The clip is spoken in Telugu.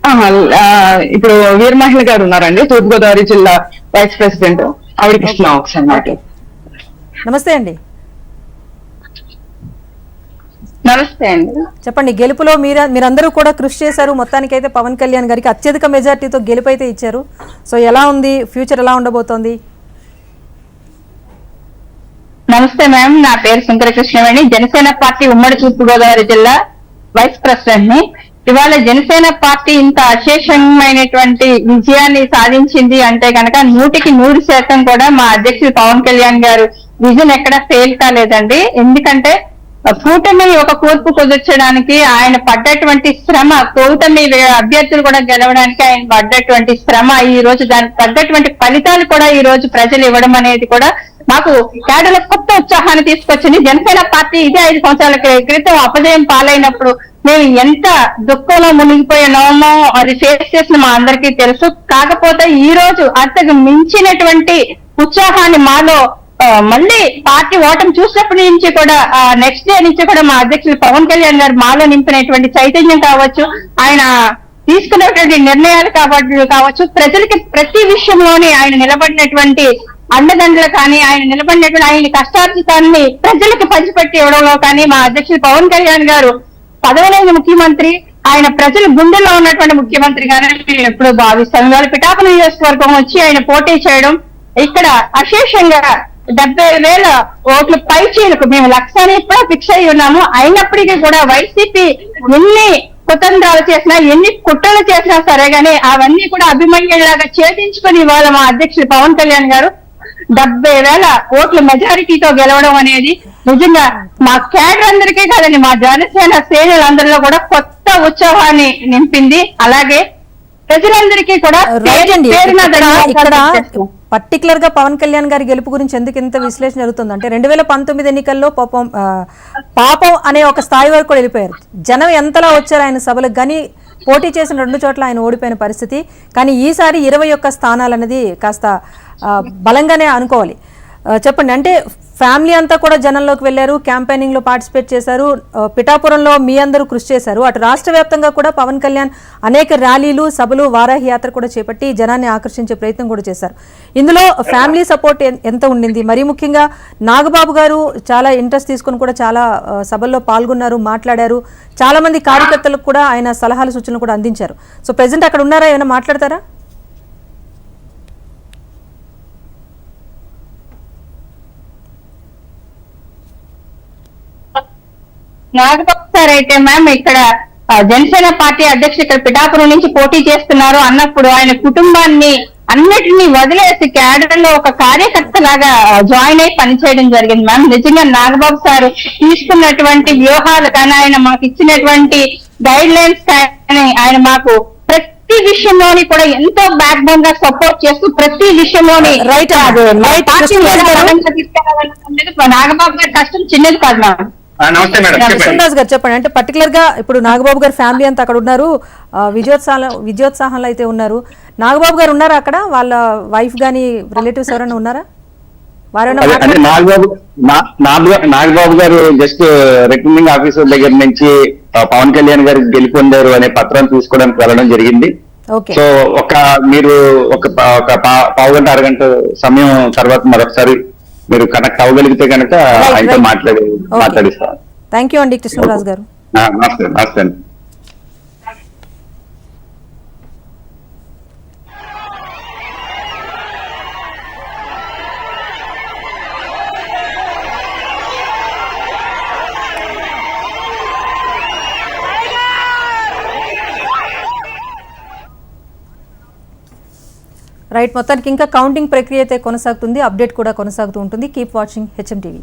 ఆహా, ఇప్పుడు వీర మహిళ గారు ఉన్నారండి, తూర్పుగోదావరి జిల్లా వైస్ ప్రెసిడెంట్. ఆవిడకి ఇస్తున్నాం ఒకసారి మాట. నమస్తే అండి. నమస్తే అండి. చెప్పండి, గెలుపులో మీరందరూ కూడా కృషి చేశారు. మొత్తానికైతే పవన్ కళ్యాణ్ గారికి అత్యధిక మెజార్టీతో గెలుపు అయితే ఇచ్చారు. సో ఎలా ఉంది, ఫ్యూచర్ ఎలా ఉండబోతోంది? నమస్తే మ్యామ్, నా పేరు శంకరకృష్ణవేణి, జనసేన పార్టీ ఉమ్మడి తూర్పుగోదావరి జిల్లా వైస్ ప్రెసిడెంట్ ని. ఇవాళ జనసేన పార్టీ ఇంత అశేషమైనటువంటి విజయాన్ని సాధించింది అంటే కనుక 100% కూడా మా అధ్యక్షుడు పవన్ కళ్యాణ్ గారు విజన్ ఎక్కడ ఫెయిల్ కాలేదండి. ఎందుకంటే కూటమి ఒక కూర్పు కుదర్చడానికి ఆయన పడ్డటువంటి శ్రమ, కూటమి అభ్యర్థులు కూడా గెలవడానికి ఆయన పడ్డటువంటి శ్రమ, ఈ రోజు దానికి తగ్గటువంటి ఫలితాలు కూడా ఈ రోజు ప్రజలు ఇవ్వడం అనేది కూడా మాకు కేడర్లో కొత్త ఉత్సాహాన్ని తీసుకొచ్చింది. జనసేన పార్టీ ఇదే 5 సంవత్సరాల క్రితం అపజయం పాలైనప్పుడు మేము ఎంత దుఃఖంలో మునిగిపోయినామో అది ఫేస్ చేసిన మా అందరికీ తెలుసు. కాకపోతే ఈ రోజు అంతకు మించినటువంటి ఉత్సాహాన్ని మాలో మళ్ళీ పార్టీ ఓటమి చూసినప్పటి నుంచి కూడా నెక్స్ట్ డే నుంచి కూడా మా అధ్యక్షులు పవన్ కళ్యాణ్ గారు మాలో నింపినటువంటి చైతన్యం కావచ్చు, ఆయన తీసుకున్నటువంటి నిర్ణయాలు కావచ్చు, ప్రజలకి ప్రతి విషయంలోని ఆయన నిలబడినటువంటి అండదండలు కానీ, ఆయన నిలబడినటువంటి ఆయన కష్టార్జితాన్ని ప్రజలకు పంచిపెట్టి ఇవ్వడంలో కానీ మా అధ్యక్షులు పవన్ కళ్యాణ్ గారు పదవిలేని ముఖ్యమంత్రి, ఆయన ప్రజల గుండెల్లో ఉన్నటువంటి ముఖ్యమంత్రిగానే మేము ఎప్పుడు భావిస్తాం. ఇవాళ పిఠాపురం నియోజకవర్గం వచ్చి ఆయన పోటీ చేయడం, ఇక్కడ అశేషంగా 70,000 ఓట్ల పైచీలకు మేము లక్ష్యాన్ని కూడా ఫిక్స్ అయి ఉన్నాము. అయినప్పటికీ కూడా వైసీపీ ఎన్ని కుతంత్రాలు చేసినా, ఎన్ని కుట్రలు చేసినా సరే గానీ అవన్నీ కూడా అభిమన్యులాగా ఛేదించుకుని ఇవాళ మా అధ్యక్షుడు పవన్ కళ్యాణ్ గారు 70,000 ఓట్ల మెజారిటీతో గెలవడం అనేది నిజంగా మా కేడర్ అందరికీ కాదండి, మా జనసేన శ్రేణులందరిలో కూడా కొత్త ఉత్సాహాన్ని నింపింది. అలాగే ప్రజలందరికీ కూడా పర్టికులర్ గా పవన్ కళ్యాణ్ గారి గెలుపు గురించి ఎందుకు ఇంత విశ్లేషణ జరుగుతుంది అంటే 2019 ఎన్నికల్లో పాపం అనే ఒక స్థాయి వరకు కూడా వెళ్ళిపోయారు. జనం ఎంతలా వచ్చారు ఆయన సభలకు, కానీ పోటీ చేసిన 2 చోట్ల ఆయన ఓడిపోయిన పరిస్థితి. కానీ ఈసారి 21 స్థానాలు అనేది కాస్త బలంగానే అనుకోవాలి. చెప్పండి, అంటే ఫ్యామిలీ అంతా కూడా జనంలోకి వెళ్ళారు, క్యాంపెయినింగ్ లో పార్టిసిపేట్ చేశారు, పిఠాపురంలో మీ అందరూ కృషి చేశారు. అటు రాష్ట్ర వ్యాప్తంగా కూడా పవన్ కళ్యాణ్ అనేక ర్యాలీలు, సభలు, వారాహి యాత్ర కూడా చేపట్టి జనాన్ని ఆకర్షించే ప్రయత్నం కూడా చేశారు. ఇందులో ఫ్యామిలీ సపోర్ట్ ఎంత ఉండింది? మరీ ముఖ్యంగా నాగబాబు గారు చాలా ఇంట్రెస్ట్ తీసుకుని కూడా చాలా సభల్లో పాల్గొన్నారు, మాట్లాడారు. చాలా మంది కార్యకర్తలకు కూడా ఆయన సలహాలు, సూచనలు కూడా అందించారు. సో ప్రెసెంట్ అక్కడ ఉన్నారా, ఏమైనా మాట్లాడతారా? నాగబాబు సార్ అయితే మ్యామ్ ఇక్కడ జనసేన పార్టీ అధ్యక్షుడు ఇక్కడ పిఠాపురం నుంచి పోటీ చేస్తున్నారు అన్నప్పుడు ఆయన కుటుంబాన్ని అన్నిటినీ వదిలేసి క్యాడర్ లో ఒక కార్యకర్త లాగా జాయిన్ అయి పనిచేయడం జరిగింది మ్యామ్. నిజంగా నాగబాబు సార్ తీసుకున్నటువంటి వ్యూహాలు కానీ, ఆయన మాకు ఇచ్చినటువంటి గైడ్ లైన్స్ కానీ, ఆయన మాకు ప్రతి విషయంలోని కూడా ఎంతో బ్యాక్ బోన్ గా సపోర్ట్ చేస్తూ ప్రతి విషయంలోని నాగబాబు గారి కష్టం చిన్నది కాదు మ్యామ్. కృష్ణరాజు గారు చెప్పండి, అంటే పర్టికులర్ గా ఇప్పుడు నాగబాబు గారి ఫ్యామిలీ అంతా అక్కడ ఉన్నారు, విజయోత్సాహంలో అయితే ఉన్నారు. నాగబాబు గారు ఉన్నారా అక్కడ? వాళ్ళ వైఫ్ గానీ రిలేటివ్స్ ఎవరైనా ఉన్నారా? నాగబాబు గారు జస్ట్ రిటర్నింగ్ ఆఫీసర్ దగ్గర నుంచి పవన్ కళ్యాణ్ గారు గెలుపొందారు అనే పత్రాన్ని తీసుకోవడానికి వెళ్ళడం జరిగింది. సో మీరు ఒక పావు గంట, అరగంట సమయం తర్వాత మరొకసారి మీరు కనెక్ట్ అవ్వగలిగితే కనుక ఆయనతో మాట్లాడిస్తాను. థ్యాంక్ యూ అండి కృష్ణరాజు గారు. నమస్తే. నమస్తే అండి. రైట్, మొత్తానికి ఇంకా కౌంటింగ్ ప్రక్రియ అయితే కొనసాగుతుంది, అప్డేట్ కూడా కొనసాగుతూ ఉంటుంది. Keep watching HM TV.